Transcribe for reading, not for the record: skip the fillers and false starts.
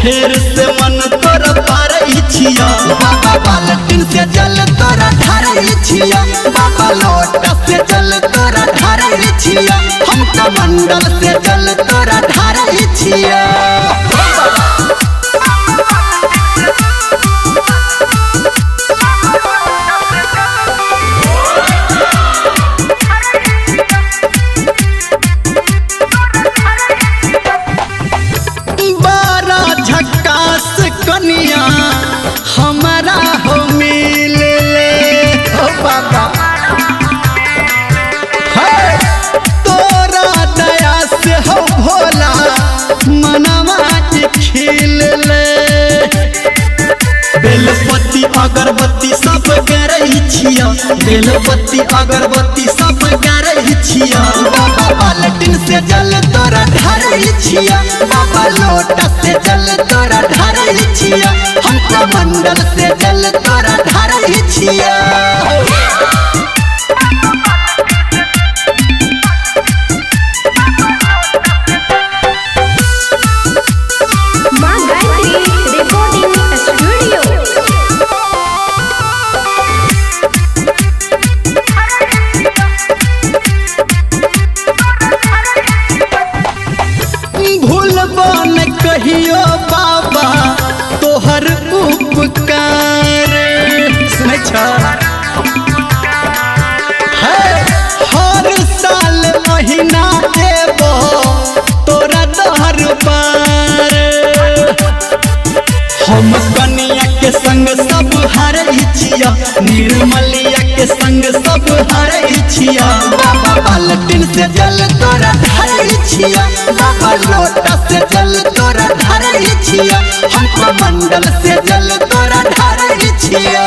फेर से मन तोरा पारई छिया बाबा बाल्टीन से जल तोरा ढारई छिया बाबा लोटा से जल तोरा ढारई छिया हम कमंडल से जल तोरा ढारई छिया। कनिया हमारा हो मिल ले हो बाबा तोरा दया से हो भोला मनवा खिल ले बेलपत्ती अगरबत्ती सब गरई छिया बेलपत्ती अगरबत्ती सब गरई छिया बाबा बाल्टीन से जल तोरा ढारई छिया बाबा लोटा से जल तोरा ढारई छिया हम कमंडल से जल तोरा ढारई छिया। कहियो बाबा तोहर उपकार सुनै छ हर साल महीना देबो तोरा दहर पार हम कनिया के संग सब हारई छिया निर्मलिया के संग सब हारई छिया बाबा बाल्टीन से जल तोरा ढारई छिया बाबा लोटा से जल तोरा ढारई छिया हम कमंडल से जल तोरा ढारई छिया।